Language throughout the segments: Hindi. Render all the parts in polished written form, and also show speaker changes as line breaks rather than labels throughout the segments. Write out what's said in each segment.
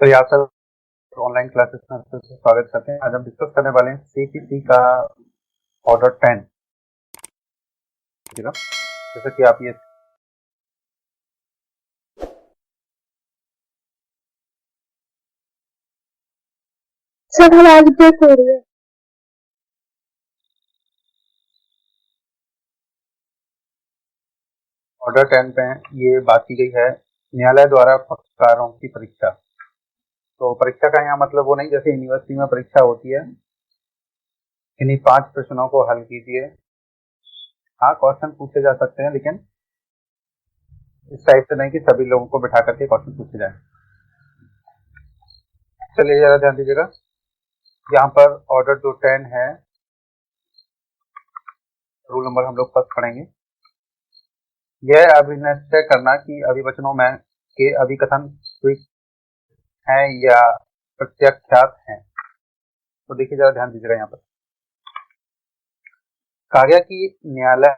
तो ये आप सब ऑनलाइन क्लासेस में आपका स्वागत करते हैं। आज हम डिस्कस करने वाले हैं सीपीसी का ऑर्डर 10। जैसा कि आप ये
सर आवाज ब्रेक हो रही है।
ऑर्डर 10 पे ये बात की गई है न्यायालय द्वारा पक्षकारों की परीक्षा। तो परीक्षा का यहाँ मतलब वो नहीं जैसे यूनिवर्सिटी में परीक्षा होती है, इन्हीं 5 प्रश्नों को हल कीजिए। हाँ, क्वेश्चन पूछे जा सकते हैं, लेकिन इस टाइप से नहीं कि सभी लोगों को बिठा करके क्वेश्चन पूछे जाए। चलिए जरा ध्यान दीजिएगा, यहाँ पर ऑर्डर जो 10 है, रूल नंबर हम लोग फर्स्ट पढ़ेंगे। यह अभिनिश्चय करना कि अभिवचनों में के अभिकथन स्वीक हैं या प्रत्याख्यात हैं। तो देखिए जरा ध्यान दीजिएगा, यहाँ पर कहा गया कि न्यायालय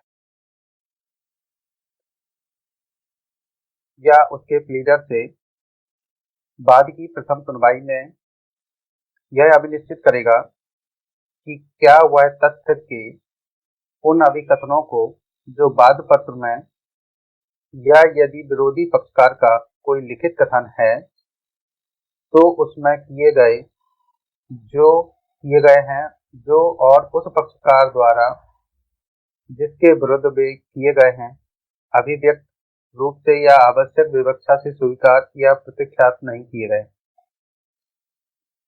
या उसके प्लीडर से बाद की प्रथम सुनवाई में यह अभिनिश्चित करेगा कि क्या वह तथ्य के उन अभिकथनों को जो वाद पत्र में या यदि विरोधी पक्षकार का कोई लिखित कथन है तो उसमें किए गए हैं जो और उस पक्षकार द्वारा जिसके विरुद्ध वे किए गए हैं अभिव्यक्त रूप से या आवश्यक विवक्षा से स्वीकार या प्रत्याख्यात नहीं किए गए।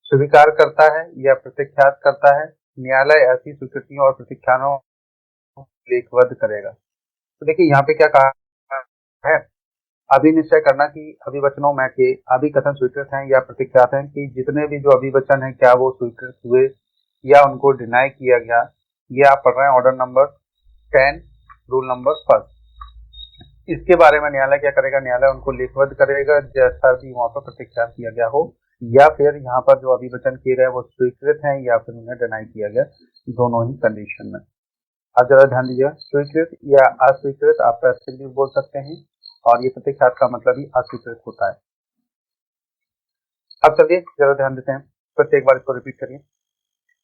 स्वीकार करता है या प्रत्याख्यात करता है, न्यायालय ऐसी स्वीकृतियों और प्रत्याख्यानों लेखबद्ध करेगा। तो देखिए यहाँ पे क्या कहा है, अभिनिश्चय करना कि अभिवचनों में के अभिकथन स्वीकृत हैं या प्रत्याख्यात हैं, कि जितने भी जो अभिवचन हैं क्या वो स्वीकृत हुए या उनको डिनाई किया गया। ये आप पढ़ रहे हैं order number 10 rule number first. इसके बारे में न्यायालय क्या करेगा, न्यायालय उनको लेखबद्ध करेगा जैसा भी वहां पर प्रत्याख्यात किया गया हो, या फिर यहाँ पर जो अभिवचन किए गए वो स्वीकृत हैं या फिर उन्हें डिनाई किया गया, दोनों ही कंडीशन में। अब जरा ध्यान दीजिए, स्वीकृत या अस्वीकृत आप ऐसे भी बोल सकते हैं, और ये प्रत्याख्यात का मतलब ही अस्वीकृत होता है। अब चलिए जरा ध्यान देते हैं, प्रत्येक बार इसको रिपीट करिए।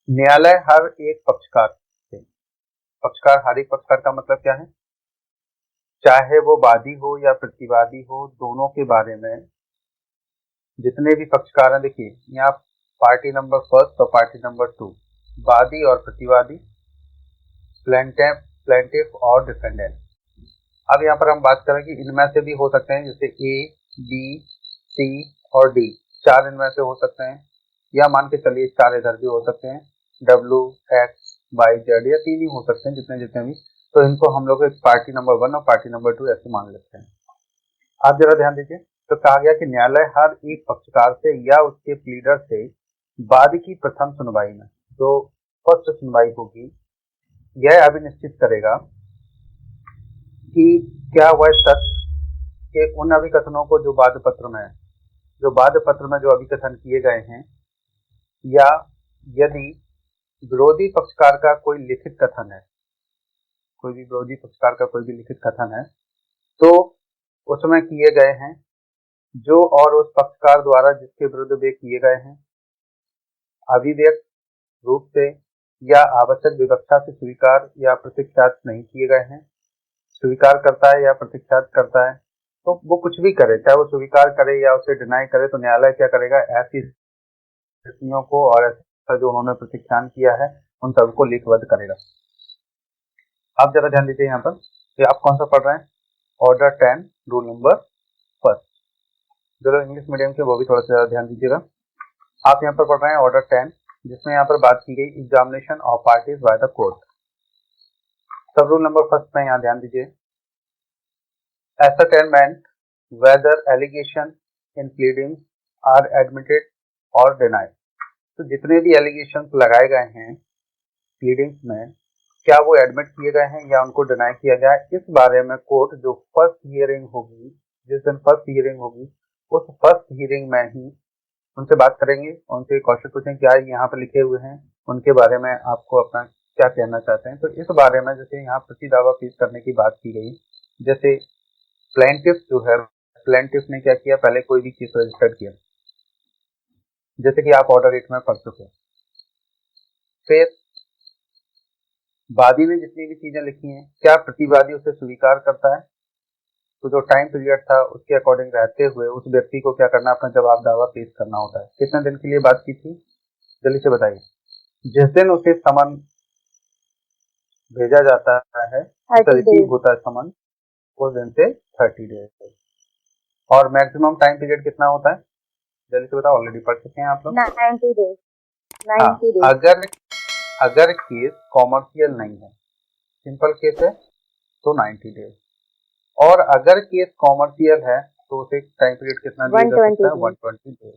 न्यायालय हर एक पक्षकार हर एक पक्षकार का मतलब क्या है, चाहे वो वादी हो या प्रतिवादी हो, दोनों के बारे में जितने भी पक्षकार हैं, देखिए यहाँ पार्टी नंबर फर्स्ट और पार्टी नंबर 2, वादी और प्रतिवादी, प्लेंटिफ और डिफेंडेंट। अब यहाँ पर हम बात करें कि इनमें से भी हो सकते हैं, जैसे ए, बी, सी और डी, 4 इनमें से हो सकते हैं, या मान के चलिए 4 इधर भी हो सकते हैं, डब्ल्यू, एक्स, वाई, जेड, या 3 ही हो सकते हैं, जितने भी। तो इनको हम लोग पार्टी नंबर 1 और पार्टी नंबर 2 ऐसे मान लेते हैं। आप जरा ध्यान दीजिए, तो कहा गया कि न्यायालय हर एक पक्षकार से या उसके प्लीडर से बाद की प्रथम सुनवाई में, जो फर्स्ट सुनवाई होगी, यह अभिनिश्चित करेगा कि क्या वह तथ्य के उन अभिकथनों को जो वाद पत्र में जो अभिकथन किए गए हैं, या यदि विरोधी पक्षकार का कोई लिखित कथन है, कोई भी विरोधी पक्षकार का कोई भी लिखित कथन है, तो उसमें किए गए हैं जो और उस पक्षकार द्वारा जिसके विरुद्ध वे किए गए हैं अभिव्यक्त रूप से या आवश्यक विवक्षा से स्वीकार या प्रत्याख्यात नहीं किए गए हैं। स्वीकार करता है या प्रत्याख्यात करता है, तो वो कुछ भी करे, चाहे वो स्वीकार करे या उसे डिनाई करे, तो न्यायालय क्या करेगा, ऐसी स्थितियों को और ऐसा जो उन्होंने प्रत्याख्यान किया है उन सबको लिखबद्ध करेगा। आप जरा ध्यान दीजिए यहाँ पर, कि आप कौन सा पढ़ रहे हैं, ऑर्डर 10 रूल नंबर फर्स्ट। जो इंग्लिश मीडियम के वो भी थोड़ा सा ध्यान दीजिएगा। आप यहाँ पर पढ़ रहे हैं ऑर्डर 10, जिसमें यहाँ पर बात की गई examination of parties by the court. सब रूल नंबर फर्स्ट में यहाँ ध्यान दीजिए, ascertainment whether allegation in pleadings are admitted or denied। तो जितने भी एलिगेशन लगाए गए हैं प्लीडिंग्स में, क्या वो एडमिट किए गए हैं या उनको डिनाई किया गया है, इस बारे में कोर्ट जो फर्स्ट हियरिंग होगी, जिस दिन फर्स्ट हियरिंग होगी, उस फर्स्ट हियरिंग में ही उनसे बात करेंगे, उनसे क्वेश्चन पूछेंगे क्या यहाँ पर लिखे हुए हैं, उनके बारे में आपको अपना क्या कहना चाहते हैं। तो इस बारे में जैसे यहाँ प्रति दावा पेश करने की बात की गई, जैसे प्लेंटिफ जो है, प्लेंटिफ ने क्या किया, पहले कोई भी केस रजिस्टर किया, जैसे कि आप ऑर्डर 8 में पढ़ चुके हैं। फिर वादी ने जितनी भी चीजें लिखी हैं, क्या प्रतिवादी उसे स्वीकार करता है? तो जो टाइम पीरियड था उसके अकॉर्डिंग रहते हुए उस व्यक्ति को क्या करना, अपना जवाब दावा पेश करना होता है। कितने दिन के लिए बात की थी, जल्दी से बताइए। जिस दिन उसे समन भेजा जाता है, रिसीव होता है समन, उस दिन से 30 डेज। और मैक्सिमम टाइम पीरियड कितना होता है, जल्दी से बताओ, ऑलरेडी पढ़ चुके हैं आप लोग।
90 डेज।
हाँ, अगर केस कॉमर्शियल नहीं है, सिंपल केस है, तो 90 डेज। और अगर केस कॉमर्शियल है तो उसे टाइम पीरियड कितना दिया जा सकता है, 120 डेज।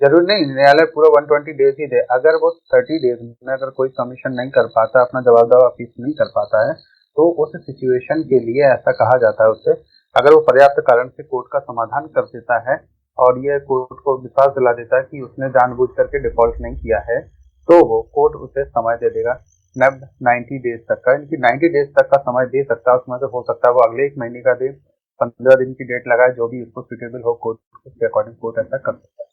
जरूरी नहीं न्यायालय पूरा 120 डेज ही दे, अगर वो 30 डेज में अगर कोई कमीशन नहीं कर पाता, अपना जवाब दावा पेश नहीं कर पाता है, तो उस सिचुएशन के लिए ऐसा कहा जाता है उससे, अगर वो पर्याप्त कारण से कोर्ट का समाधान कर देता है और ये कोर्ट को विश्वास दिला देता है कि उसने जानबूझ करके डिफॉल्ट नहीं किया है, तो वो कोर्ट उसे समय दे देगा 90 डेज तक का, इनकी 90 डेज तक का समय दे सकता है। उसमें से हो सकता है वो अगले 1 महीने का दे, 15 दिन की डेट लगाए, जो भी उसको सुटेबल हो कोर्ट, उसके अकॉर्डिंग कोर्ट ऐसा कर सकता है।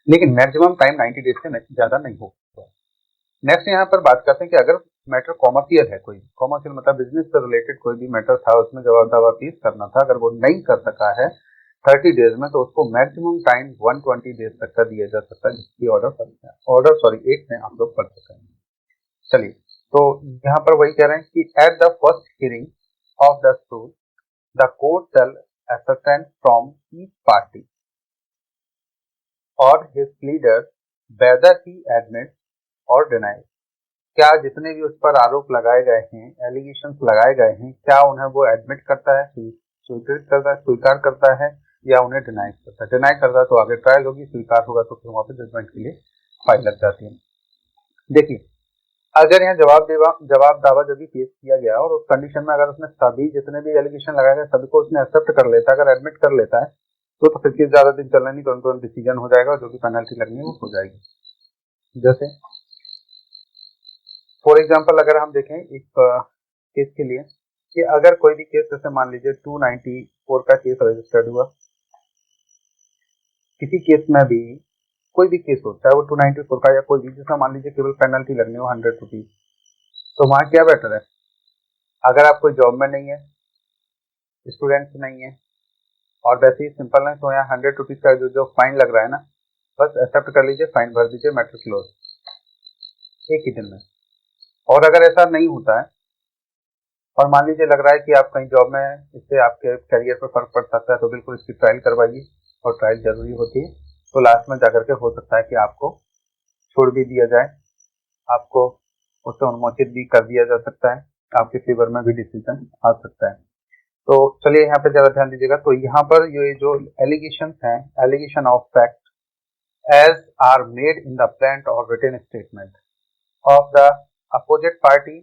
लेकिन मैक्सिमम टाइम 90 डेज से ज्यादा नहीं होगा। नेक्स्ट यहाँ पर बात करते हैं कि अगर मैटर कॉमर्शियल है, कोई कॉमर्शियल मतलब बिजनेस से रिलेटेड कोई भी मैटर था, उसमें जवाब दावा पेश करना था, अगर वो नहीं कर सका है 30 डेज में, तो उसको मैक्सिमम टाइम 120 डेज तक का दिया जा सकता है, जिसकी ऑर्डर 8 में आप लोग पढ़ सकते हैं। चलिए, तो यहाँ पर वही कह रहे हैं कि at the first hearing of the suit the court shell ascertain from each party or his pleader whether he admits or denies। क्या जितने भी उस पर आरोप लगाए गए हैं, एलिगेशंस लगाए गए हैं, क्या उन्हें वो एडमिट करता है, स्वीकार करता है, या उन्हें डिनाई करता है। डिनाई करता है तो आगे ट्रायल होगी, स्वीकार होगा तो फिर वहां पर जजमेंट के लिए फाइल लग जाती है। देखिए, अगर यहाँ जवाब दावा जब भी पेश किया गया और उस कंडीशन में अगर उसने सभी जितने भी एलिगेशन लगाए गए सभी को उसने एक्सेप्ट कर लेता है, अगर एडमिट कर लेता है, तो फिर केस ज्यादा दिन चलना नहीं, तुरंत डिसीजन हो जाएगा, जो भी पेनल्टी लगनी है वो हो जाएगी। जैसे फॉर एग्जाम्पल अगर हम देखें एक केस के लिए कि अगर कोई भी केस, जैसे मान लीजिए 294 का केस रजिस्टर्ड हुआ, किसी केस में भी कोई भी केस हो, चाहे वो 294 का या कोई भी, जिसमें मान लीजिए केवल पेनल्टी लगनी हो 100 रुपीज, तो वहां क्या बेटर है, अगर आप कोई जॉब में नहीं है, स्टूडेंट नहीं है, और वैसे ही सिंपल है, तो यहाँ 100 रुपीज का जो फाइन लग रहा है ना, बस एक्सेप्ट कर लीजिए, फाइन भर दीजिए, मैटर क्लोज, एक ही दिन में। और अगर ऐसा नहीं होता है और मान लीजिए लग रहा है कि आप कहीं जॉब में, इससे आपके करियर पर फर्क पड़ सकता है, तो बिल्कुल इसकी ट्रायल करवाइए, और ट्रायल जरूरी होती है, तो लास्ट में जाकर के हो सकता है कि आपको छोड़ भी दिया जाए, आपको उससे उन्मोचित भी कर दिया जा सकता है, आपके फेवर में भी डिसीजन आ सकता है। तो चलिए यहाँ पे जरा ध्यान दीजिएगा। तो यहाँ पर ये जो एलिगेशन हैं, allegation of fact as are made in the plaint और written statement of the opposite party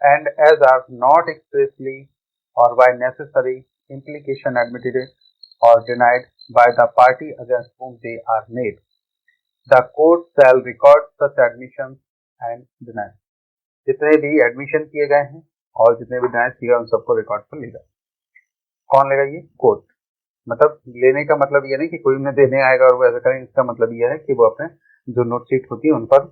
and as are not expressly or by necessary implication admitted or denied by the party against whom they are made, the court shall record such admissions and denials। जितने भी एडमिशन किए गए हैं और जितने भी डिनाइज किए गए उन सबको रिकॉर्ड पर लेगा। कौन लेगा, ये कोर्ट। मतलब लेने का मतलब ये नहीं कि कोई उन्हें देने आएगा और वो ऐसा करेंगे, इसका मतलब ये है कि वो अपने जो नोट शीट होती है उन पर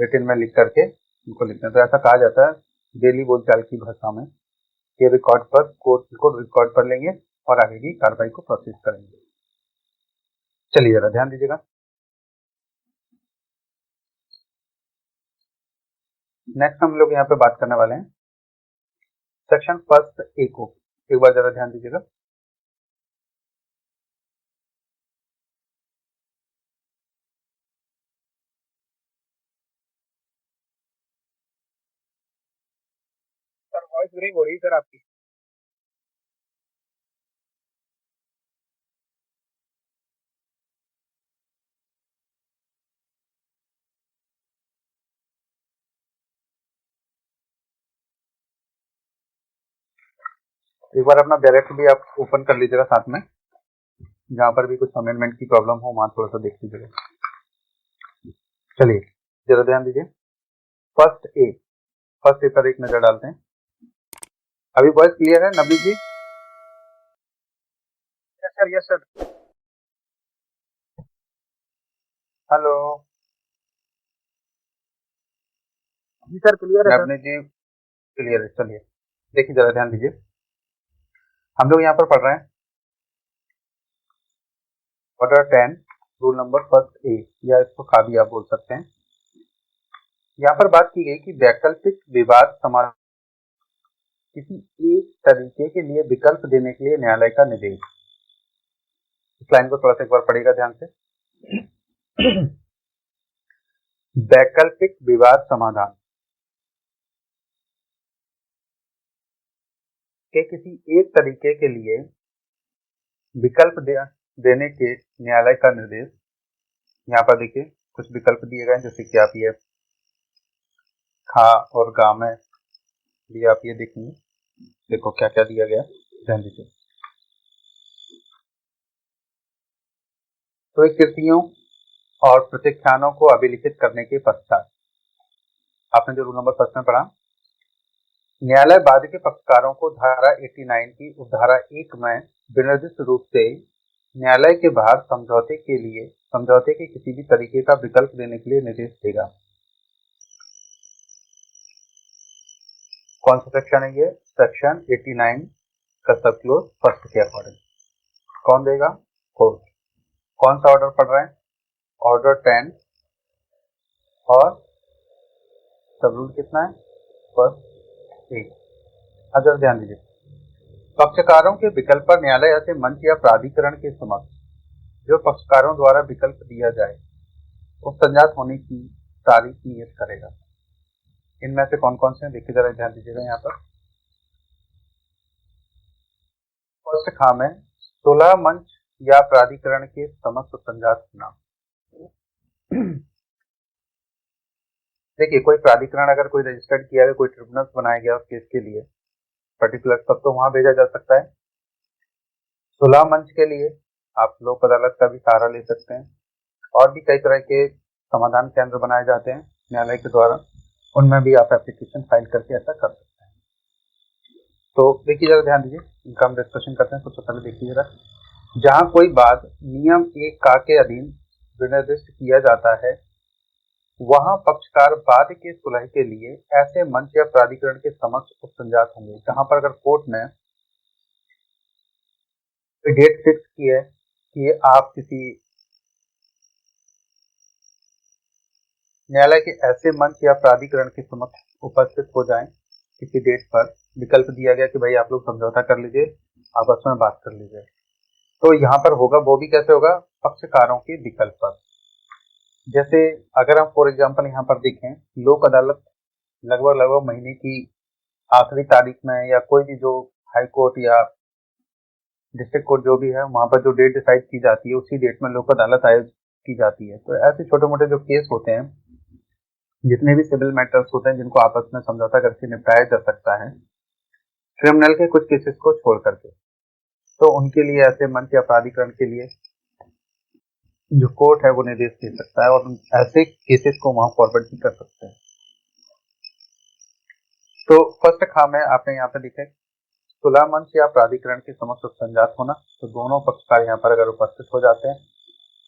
रिटन में लिख करके उनको लिखते हैं। तो ऐसा कहा जाता है डेली बोलचाल की भाषा में कि रिकॉर्ड पर, कोर्ट को रिकॉर्ड पर लेंगे और आगे की कार्रवाई को प्रोसेस करेंगे। चलिए जरा ध्यान दीजिएगा। नेक्स्ट हम लोग यहाँ पे बात करने वाले हैं सेक्शन फर्स्ट ए को, एक बार जरा ध्यान दीजिएगा। सर वॉइस ब्रेक हो रही है सर आपकी। एक बार अपना डायरेक्ट भी आप ओपन कर लीजिएगा साथ में, जहां पर भी कुछ अमेंडमेंट की प्रॉब्लम हो वहां थोड़ा सा देख लीजिएगा। चलिए जरा ध्यान दीजिए, फर्स्ट ए पर एक नजर डालते हैं। अभी वॉइस क्लियर है Nabi ji?
Yes sir, yes sir.
Hello
जी सर, क्लियर है सर।
नवनीत जी, क्लियर है। चलिए देखिए, जरा ध्यान दीजिए। हम लोग यहाँ पर पढ़ रहे हैं order 10 rule number first A, या इसको खा भी आप बोल सकते हैं। यहाँ पर बात की गई कि वैकल्पिक विवाद समाधान किसी एक तरीके के लिए विकल्प देने के लिए न्यायालय का निर्देश। इस लाइन को थोड़ा सा एक बार पढ़ेगा ध्यान से। वैकल्पिक विवाद समाधान के किसी एक तरीके के लिए विकल्प देने के न्यायालय का निर्देश। यहाँ पर देखिए कुछ विकल्प दिए गए हैं, जैसे कि आप ये खा और गा में भी आप ये देखेंगे। देखो क्या क्या दिया गया, ध्यान दीजिए। तो कृतियों और प्रत्याख्यानों को अभिलिखित करने के पश्चात, आपने जो रूल नंबर फर्स्ट में पढ़ा, न्यायालय वाद के पक्षकारों को धारा 89 की उपधारा 1 में विनिर्दिष्ट रूप से न्यायालय के बाहर समझौते के किसी भी तरीके का विकल्प देने के लिए निर्देश देगा। कौन सा सेक्शन है ये? सेक्शन 89 का सब क्लोज फर्स्ट के अकॉर्डिंग। कौन देगा? कोर्ट। कौन सा ऑर्डर पढ़ रहे हैं? ऑर्डर 10 और सब रूल कितना है? First A. अगर ध्यान दीजिए, पक्षकारों के विकल्प पर न्यायालय ऐसे मंच या प्राधिकरण के समक्ष जो पक्षकारों द्वारा विकल्प दिया जाए उस संजात होने की तारीख नियत करेगा। इनमें से कौन कौन से हैं देखिए, जरा ध्यान दीजिएगा। यहाँ पर फर्स्ट खा में 16 मंच या प्राधिकरण के समक्ष संजात होना। देखिए, कोई प्राधिकरण अगर कोई रजिस्टर्ड किया गया, कोई ट्रिब्यूनल बनाया गया उस केस के लिए पर्टिकुलर, तब तो वहां भेजा जा सकता है। 16 मंच के लिए आप लोक अदालत का भी सहारा ले सकते हैं, और भी कई तरह के समाधान केंद्र बनाए जाते हैं न्यायालय के द्वारा, उनमें भी आप एप्लीकेशन फाइल करके ऐसा कर सकते हैं। तो देखिए, जरा ध्यान दीजिए, इनका हम डिस्कशन करते हैं। सबसे पहले देखिए जरा, जहां कोई वाद नियम 1 का के अधीन विनिर्दिष्ट किया जाता है वहां पक्षकार वाद के सुलह के लिए ऐसे मंच या प्राधिकरण के समक्ष उपसंजात होंगे। जहां पर अगर कोर्ट ने डेट फिक्स की है कि आप किसी न्यायालय के ऐसे मंच या प्राधिकरण के समक्ष उपस्थित हो जाएं, किसी डेट पर विकल्प दिया गया कि भाई आप लोग समझौता कर लीजिए, आपस में बात कर लीजिए, तो यहाँ पर होगा, वो भी कैसे होगा? पक्षकारों के विकल्प पर। जैसे अगर हम फॉर एग्जांपल यहाँ पर देखें, लोक अदालत लगभग महीने की आखिरी तारीख में, या कोई भी जो हाई कोर्ट या डिस्ट्रिक्ट कोर्ट जो भी है, वहां पर जो डेट डिसाइड की जाती है उसी डेट में लोक अदालत आयोजित की जाती है। तो ऐसे छोटे मोटे जो केस होते हैं, जितने भी सिविल मैटर्स होते हैं जिनको आपस में समझौता करके निपटाया जा सकता है, क्रिमिनल के कुछ केसेस को छोड़ करके, तो उनके लिए ऐसे मंच या प्राधिकरण के लिए जो कोर्ट है वो निर्देश दे सकता है, और ऐसे केसेस को वहां फॉरवर्ड भी कर सकते हैं। तो फर्स्ट खा में आपने यहाँ पे लिखा 16 मंच या प्राधिकरण के समक्ष उपसंजात होना। तो दोनों पक्षकार यहाँ पर अगर उपस्थित हो जाते हैं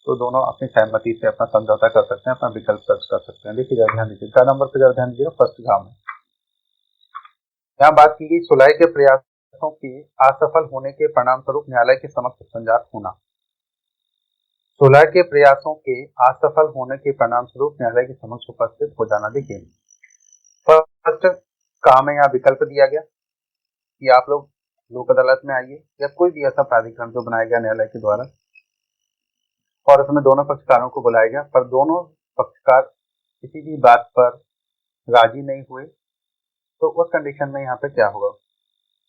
तो दोनों अपनी सहमति से अपना समझौता कर सकते हैं, अपना विकल्प दर्ज कर सकते हैं। देखिए, ध्यान दीजिए, क्या नंबर पर ध्यान दीजिए, फर्स्ट गांव में यहाँ बात की गई सुलह के प्रयासों के असफल होने के परिणाम स्वरूप न्यायालय के समक्ष उपसंजात होना। सुलह के प्रयासों के असफल होने के परिणाम स्वरूप न्यायालय के समक्ष उपस्थित हो जाना। देखिए, फर्स्ट काम में यहाँ विकल्प दिया गया कि आप लोग लोक अदालत में आइए, या कोई भी ऐसा प्राधिकरण जो बनाया गया न्यायालय के द्वारा, और उसमें दोनों पक्षकारों को बुलाया गया, पर दोनों पक्षकार किसी भी बात पर राजी नहीं हुए। तो उस कंडीशन में यहाँ पे क्या होगा?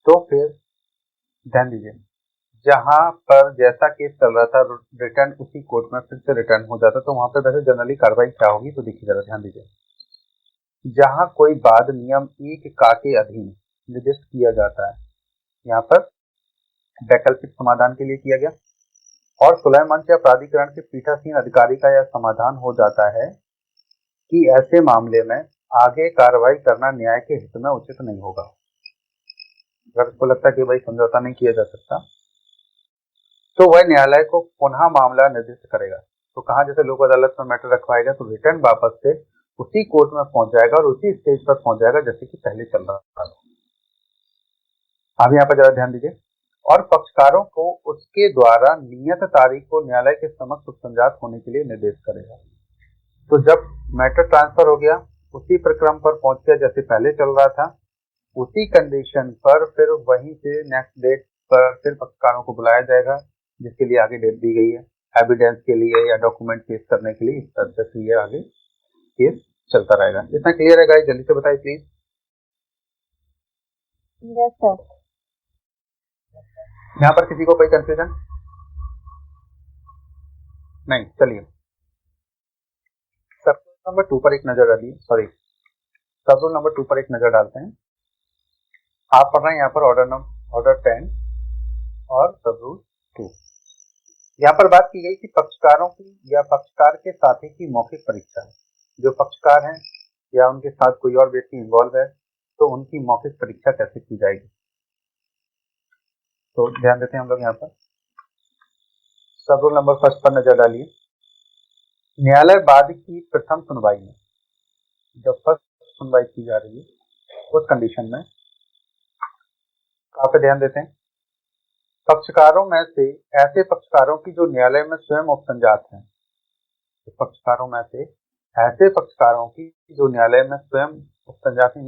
तो फिर ध्यान दीजिए, जहां पर जैसा केस चल रहा था रिटर्न उसी कोर्ट में फिर से रिटर्न हो जाता, तो वहां पर वैसे जनरली कार्रवाई क्या होगी? तो देखिए, जरा ध्यान दीजिए, जहां कोई वाद नियम 1 का के अधीन निर्दिष्ट किया जाता है, यहाँ पर वैकल्पिक समाधान के लिए किया गया, और सुलह मंच या प्राधिकरण के पीठासीन अधिकारी का यह समाधान हो जाता है कि ऐसे मामले में आगे कार्रवाई करना न्याय के हित में उचित नहीं होगा। अगर उसको लगता है कि भाई समझौता नहीं किया जा सकता, तो वह न्यायालय को पुनः मामला निर्दिष्ट करेगा। तो कहाँ जैसे लोक अदालत में मैटर रखवाएगा तो रिटर्न वापस से उसी कोर्ट में पहुंच जाएगा और उसी स्टेज पर पहुंच जाएगा जैसे कि पहले चल रहा था। अब यहाँ पर जरा ध्यान दीजिए। और पक्षकारों को उसके द्वारा नियत तारीख को न्यायालय के समक्ष उपसंजात होने के लिए निर्देश करेगा। तो जब मैटर ट्रांसफर हो गया उसी प्रक्रम पर पहुंच गया जैसे पहले चल रहा था, उसी कंडीशन पर फिर वहीं से नेक्स्ट डेट पर फिर पक्षकारों को बुलाया जाएगा जिसके लिए आगे डेट दी गई है, एविडेंस के लिए या डॉक्यूमेंट पेश करने के लिए। इस तरह से ये आगे केस चलता रहेगा। इतना क्लियर है गाइस? जल्दी से बताइए प्लीज।
Yes sir.
यहाँ पर किसी को कोई कंफ्यूजन नहीं? चलिए सब नंबर 2 पर एक नजर डालिए। सॉरी, सब रूल नंबर 2 पर एक नजर डालते हैं। आप पढ़ रहे हैं यहाँ पर ऑर्डर 10 और सब रूल 2। यहाँ पर बात की गई कि पक्षकारों की या पक्षकार के साथी की मौखिक परीक्षा है। जो पक्षकार हैं या उनके साथ कोई और व्यक्ति इन्वॉल्व है तो उनकी मौखिक परीक्षा कैसे की जाएगी, तो ध्यान देते हैं हम लोग। यहाँ पर सब रूल नंबर 1 पर नजर डालिए। न्यायालय बाद की प्रथम सुनवाई में, जब फर्स्ट सुनवाई की जा रही है उस कंडीशन में काफी ध्यान देते हैं। पक्षकारों में से ऐसे पक्षकारों की जो न्यायालय में स्वयं उपसंजात हैं, तो पक्षकारों में से ऐसे पक्षकारों की जो न्यायालय में स्वयं उपसंजात हैं,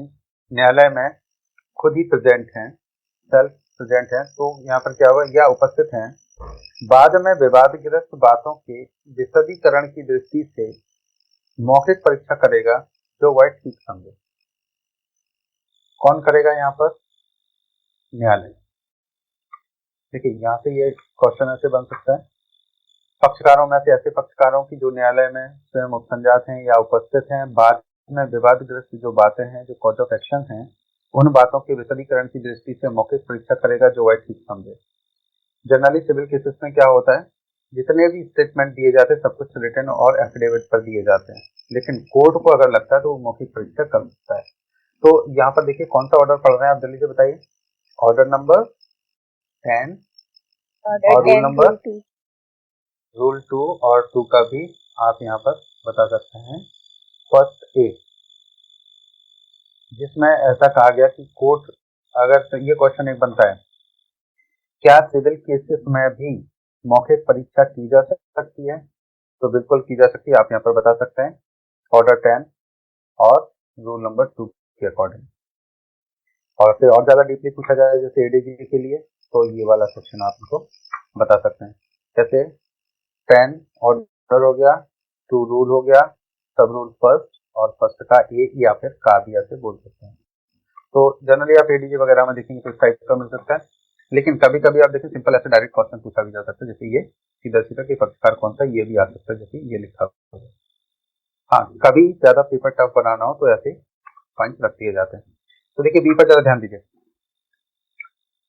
न्यायालय में खुद ही प्रेजेंट हैं, सेल्फ प्रेजेंट हैं, तो यहाँ पर क्या हुआ, या उपस्थित हैं, बाद में विवादग्रस्त बातों के विशदीकरण की दृष्टि से मौखिक परीक्षा करेगा जो वह ठीक समझे। कौन करेगा यहाँ पर? न्यायालय। देखिए यहाँ से ये क्वेश्चन ऐसे बन सकता है, पक्षकारों में से ऐसे पक्षकारों की जो न्यायालय में स्वयं उपसंजात हैं या उपस्थित हैं, बाद में विवादग्रस्त जो बातें हैं, जो कॉज ऑफ एक्शन हैं, उन बातों के विशदीकरण की दृष्टि से मौखिक परीक्षा करेगा जो वह ठीक समझे। जनरली सिविल केसेस में क्या होता है, जितने भी स्टेटमेंट दिए जाते हैं सब कुछ रिटन और एफिडेविट पर दिए जाते हैं, लेकिन कोर्ट को अगर लगता है तो वो मौखिक परीक्षा कर सकता है। तो यहाँ पर देखिए कौन सा ऑर्डर पढ़ रहे हैं आप, जल्दी से बताइए। ऑर्डर नंबर 10 और रूल 2 और 2 का भी आप यहाँ पर बता सकते हैं। फर्स्ट ए, जिसमें ऐसा कहा गया कि कोर्ट, अगर ये क्वेश्चन एक बनता है, क्या सिविल केसेस में भी मौखिक परीक्षा की जा सकती है? तो बिल्कुल की जा सकती है, आप यहाँ पर बता सकते हैं ऑर्डर 10 और रूल नंबर 2 के अकॉर्डिंग। और फिर और ज्यादा डीपली पूछा जाए जैसे एडीजी के लिए, तो ये वाला सेक्शन आप उनको बता सकते हैं। जैसे 10 ऑर्डर हो गया, 2 रूल हो गया, सब रूल फर्स्ट और फर्स्ट का ए या फिर का भी ऐसे बोल सकते हैं। तो जनरली आप एडीजी वगैरह में देखेंगे तो इस टाइप का मिल सकता है, लेकिन कभी कभी आप देखें सिंपल ऐसे डायरेक्ट क्वेश्चन पूछा भी जा सकता है, जैसे ये सीधा सीधा कि पक्षकार कौन सा, ये भी आ सकता है जैसे ये लिखा हुआ है। हाँ, कभी ज्यादा पेपर टफ बनाना हो तो ऐसे पॉइंट रख दिए जाते हैं। तो देखिए बी पर ज्यादा ध्यान दीजिए।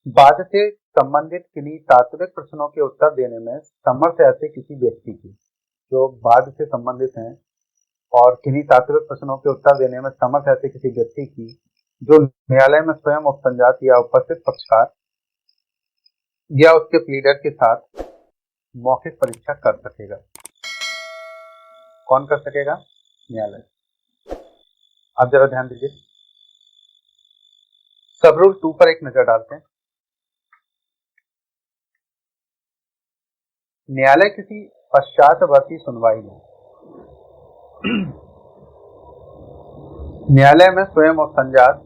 बाद से संबंधित किन्हीं तात्विक प्रश्नों के उत्तर देने में समर्थ ऐसे किसी व्यक्ति की, जो बाद से संबंधित हैं और किन्हीं तात्विक प्रश्नों के उत्तर देने में समर्थ ऐसे किसी व्यक्ति की जो न्यायालय में स्वयं उपसंजात या उपस्थित पक्षकार या उसके प्लीडर के साथ मौखिक परीक्षा कर सकेगा। कौन कर सकेगा? न्यायालय। अब जरा ध्यान दीजिए, सब रूल 2 पर एक नजर डालते हैं। न्यायालय किसी पश्चातवर्ती सुनवाई में न्यायालय में स्वयं उपसंजात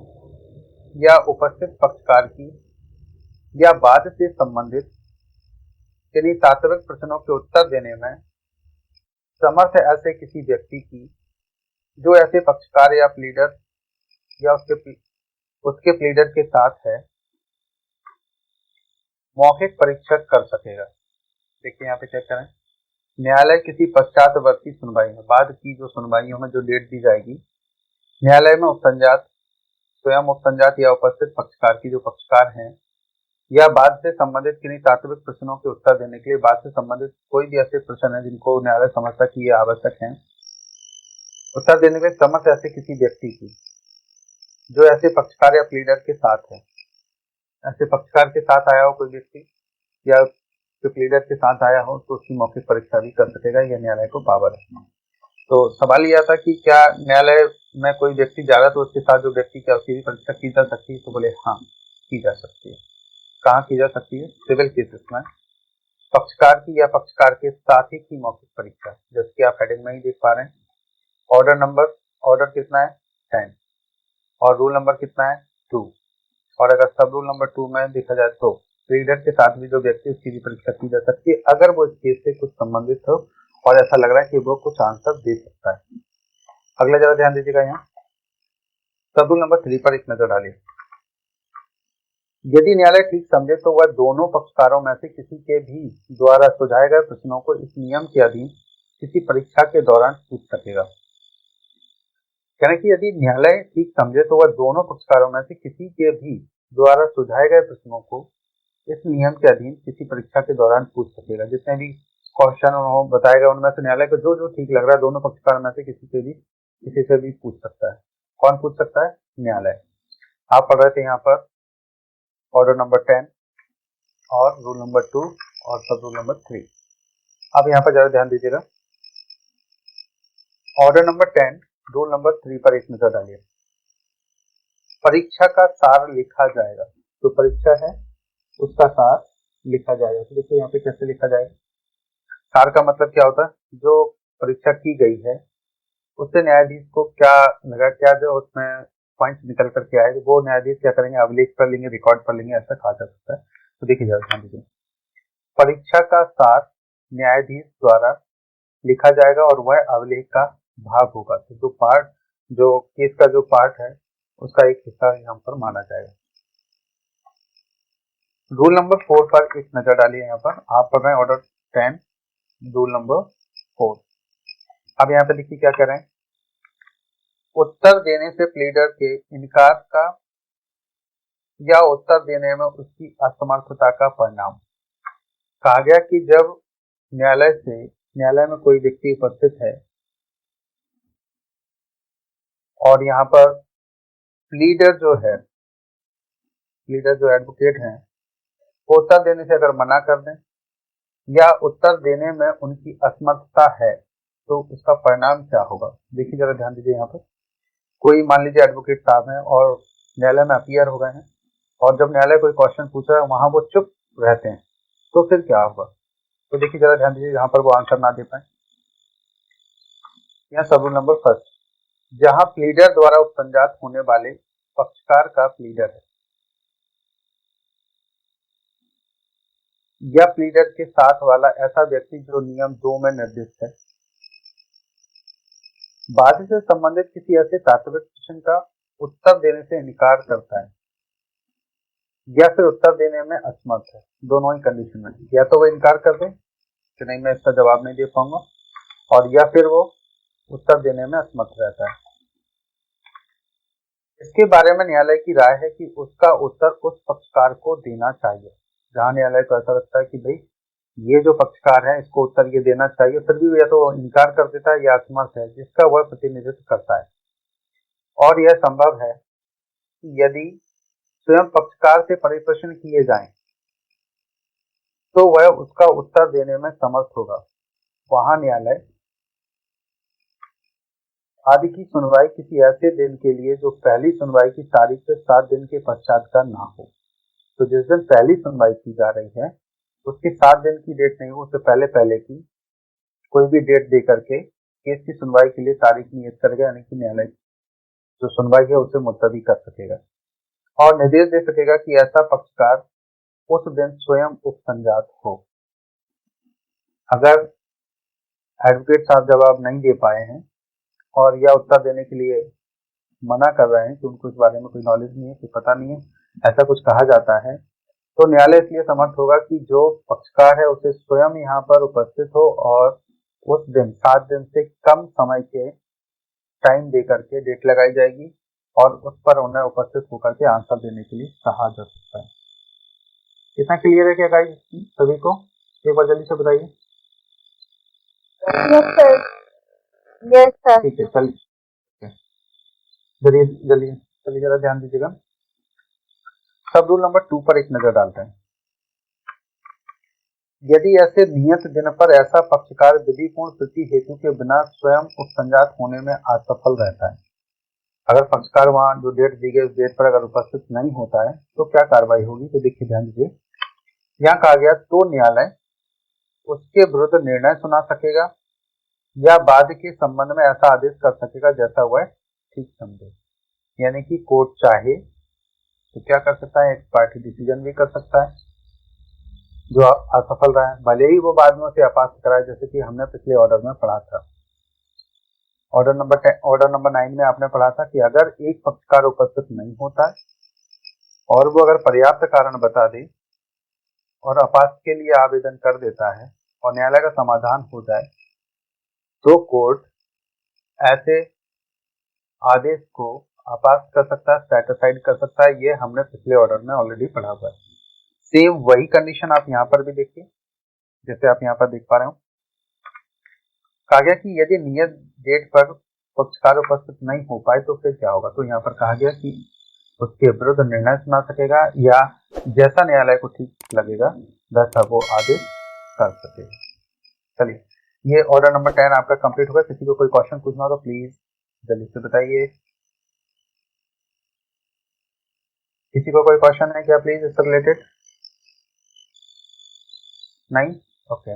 या उपस्थित पक्षकार की या बाद से संबंधित किन्हीं तात्विक प्रश्नों के उत्तर देने में समर्थ ऐसे किसी व्यक्ति की जो ऐसे पक्षकार या प्लीडर या उसके प्लीडर के साथ है, मौखिक परीक्षा कर सकेगा। देखिए यहाँ पे चेक करें, न्यायालय किसी पश्चातवर्ती सुनवाई में, बाद की जो सुनवाइयों में जो डेट दी जाएगी, न्यायालय में उपसंजात, स्वयं उपसंजात या उपस्थित पक्षकार की जो पक्षकार हैं या बाद से संबंधित किन्हीं तात्विक प्रश्नों के उत्तर देने के लिए बाद से संबंधित कोई भी ऐसे प्रश्न है जिनको न्यायालय समझता कि ये आवश्यक है, उत्तर देने के लिए समर्थ ऐसे किसी व्यक्ति की जो ऐसे पक्षकार या प्लीडर के साथ है। ऐसे पक्षकार के साथ आया हो कोई व्यक्ति या जो प्लीडर के साथ आया हो तो उसकी मौखिक परीक्षा भी कर सकेगा, यह न्यायालय को पावर है। तो सवाल यह था कि क्या न्यायालय में कोई व्यक्ति जा रहा है तो उसके साथ जो व्यक्ति क्या उसकी भी परीक्षा की जा सकती है, तो बोले हाँ की जा सकती है। कहाँ की जा सकती है? सिविल केसेस में पक्षकार की या पक्षकार के साथी की मौखिक परीक्षा, जैसे कि आप हेडिंग में ही देख पा रहे हैं। ऑर्डर कितना है? 10 और रूल नंबर कितना है? 2। और अगर सब रूल नंबर 2 में देखा जाए तो प्लीडर के साथ भी जो व्यक्ति उसकी भी परीक्षा की जा सकती है अगर वो इस केस से कुछ संबंधित हो और ऐसा लग रहा है कि वो कुछ आंसर दे सकता है। अगला जरा ध्यान दीजिएगा, यहाँ सब रूल नंबर 3 पर एक नजर डालिए। यदि न्यायालय ठीक समझे तो वह दोनों पक्षकारों में से किसी के भी द्वारा सुझाए गए प्रश्नों को इस नियम के अधीन किसी परीक्षा के दौरान पूछ सकेगा। कहना कि यदि न्यायालय ठीक समझे तो वह दोनों पक्षकारों में से किसी के भी द्वारा सुझाए गए प्रश्नों को इस नियम के अधीन किसी परीक्षा के दौरान पूछ सकेगा। जितने भी क्वेश्चन बताए गए उनमें से न्यायालय को जो जो ठीक लग रहा है दोनों पक्षकारों में से किसी से भी पूछ सकता है। कौन पूछ सकता है? न्यायालय। आप पढ़ रहे थे यहाँ पर ऑर्डर नंबर 10 और रूल नंबर 2 और सब रूल नंबर 3। अब यहाँ पर जरा ध्यान दीजिएगा, ऑर्डर नंबर 10 रूल नंबर 3 पर एक नजर डालिए। परीक्षा का सार लिखा जाएगा। जो परीक्षा है उसका सार लिखा जाएगा। तो देखिए यहाँ पे कैसे लिखा जाएगा। सार का मतलब क्या होता है? जो परीक्षा की गई है उससे न्यायाधीश को क्या लगा, क्या जो उसमें पॉइंट निकल करके आए वो न्यायाधीश क्या करेंगे? अभिलेख कर लेंगे, रिकॉर्ड कर लेंगे, ऐसा कहा जा सकता है। तो देखिए जरा ध्यान दीजिए, परीक्षा का सार न्यायाधीश द्वारा लिखा जाएगा और वह अभिलेख का भाग होगा। तो जो केस का जो पार्ट है उसका एक हिस्सा यहाँ पर माना जाएगा। रूल नंबर 4 पर एक नजर डालिए। यहाँ पर आप पढ़ रहे हैं ऑर्डर 10 रूल नंबर 4। अब यहाँ पे देखिए क्या कह रहे हैं, उत्तर देने से प्लीडर के इनकार का या उत्तर देने में उसकी असमर्थता का परिणाम। कहा गया कि जब न्यायालय में कोई व्यक्ति उपस्थित है और यहाँ पर प्लीडर जो एडवोकेट हैं वो उत्तर देने से अगर मना कर दें या उत्तर देने में उनकी असमर्थता है तो उसका परिणाम क्या होगा? देखिए जरा ध्यान दीजिए, यहाँ पर कोई मान लीजिए एडवोकेट साहब हैं और न्यायालय में अपीयर हो गए हैं और जब न्यायालय कोई क्वेश्चन पूछ रहा है वहां वो चुप रहते हैं तो फिर क्या होगा? तो देखिए जरा ध्यान दीजिए, यहाँ पर वो आंसर ना दे पाए। यहाँ सब रूल नंबर 1, जहां प्लीडर द्वारा उपसंजात होने वाले पक्षकार का प्लीडर है या प्लीडर के साथ वाला ऐसा व्यक्ति जो नियम 2 में निर्दिष्ट है, वाद से संबंधित किसी ऐसे तात्विक प्रश्न का उत्तर देने से इनकार करता है या फिर उत्तर देने में असमर्थ है। दोनों ही कंडीशन में, या तो वो इनकार कर दे कि नहीं मैं इसका जवाब नहीं दे पाऊंगा, और या फिर वो उत्तर देने में असमर्थ रहता है। इसके बारे में न्यायालय की राय है कि उसका उत्तर उस पक्षकार को देना चाहिए। जहां न्यायालय को ऐसा लगता है कि भाई ये जो पक्षकार है इसको उत्तर ये देना चाहिए, फिर भी या तो इनकार कर देता है या असमर्थ है, जिसका वह प्रतिनिधित्व करता है। और यह संभव है कि यदि स्वयं पक्षकार से परिप्रश्न किए जाएं तो वह उसका उत्तर देने में समर्थ होगा। वहां न्यायालय आदि की सुनवाई किसी ऐसे दिन के लिए जो पहली सुनवाई की तारीख से 7 दिन के पश्चात का ना हो। तो जिस दिन पहली सुनवाई की जा रही है उसकी 7 दिन की डेट नहीं हो, उससे पहले की कोई भी डेट दे करके केस की सुनवाई के लिए तारीख नियत करेगा, यानी कि न्यायालय जो सुनवाई है उसे मुलतवी कर सकेगा और निर्देश दे सकेगा कि ऐसा पक्षकार उस दिन स्वयं उपसंजात हो। अगर एडवोकेट साहब जवाब नहीं दे पाए हैं और या उत्तर देने के लिए मना कर रहे हैं कि उनको इस बारे में कोई नॉलेज नहीं है, कोई पता नहीं है, ऐसा कुछ कहा जाता है, तो न्यायालय इसलिए समर्थ होगा कि जो पक्षकार है उसे स्वयं यहाँ पर उपस्थित हो और उस दिन 7 दिन से कम समय के टाइम दे करके डेट लगाई जाएगी और उस पर उन्हें उपस्थित होकर के आंसर देने के लिए कहा जा सकता है। इतना क्लियर है क्या गाइस सभी को? एक बार जल्दी से बताइए।
Yes sir.
ठीक है, चलिए जरा ध्यान दीजिएगा। सब रूल नंबर 2 पर एक नजर डालते हैं। यदि ऐसे नियत दिन पर ऐसा पक्षकार विधिपूर्ण प्रति हेतु के बिना स्वयं उपसंजात होने में असफल रहता है। अगर पक्षकार वहां जो डेट दी गई उस डेट पर अगर उपस्थित नहीं होता है तो क्या कार्रवाई होगी, तो देखिए ध्यान दीजिए। यहाँ कहा गया तो न्यायालय उसके विरुद्ध निर्णय सुना सकेगा या बाद के संबंध में ऐसा आदेश कर सकेगा जैसा वह ठीक समझे। यानी कि कोर्ट चाहे तो क्या कर सकता है, एक पार्टी डिसीजन भी कर सकता है जो असफल रहा है, भले ही वो बाद में उसे अपात्र कराए, जैसे कि हमने पिछले ऑर्डर में पढ़ा था। ऑर्डर नंबर 9 में आपने पढ़ा था कि अगर एक पक्षकार उपस्थित नहीं होता है और वो अगर पर्याप्त कारण बता दे और अपात्र के लिए आवेदन कर देता है और न्यायालय का समाधान हो जाए तो कोर्ट ऐसे आदेश को अपात्र कर सकता है, सेट असाइड कर सकता है। ये हमने पिछले ऑर्डर में ऑलरेडी पढ़ा हुआ है। सेम वही कंडीशन आप यहाँ पर भी देखिए, जैसे आप यहाँ पर देख पा रहे हो। कहा गया कि यदि नियत डेट पर पक्षकार उपस्थित नहीं हो पाए तो फिर क्या होगा, तो यहाँ पर कहा गया कि उसके विरुद्ध निर्णय सुना सकेगा या जैसा न्यायालय को ठीक लगेगा वैसा वो आदेश कर सकेगा। चलिए, ये ऑर्डर नंबर 10 आपका कंप्लीट होगा। किसी को कोई क्वेश्चन पूछना हो तो प्लीज जल्दी से बताइए। किसी को कोई क्वेश्चन है क्या प्लीज इससे रिलेटेड? नहीं? ओके।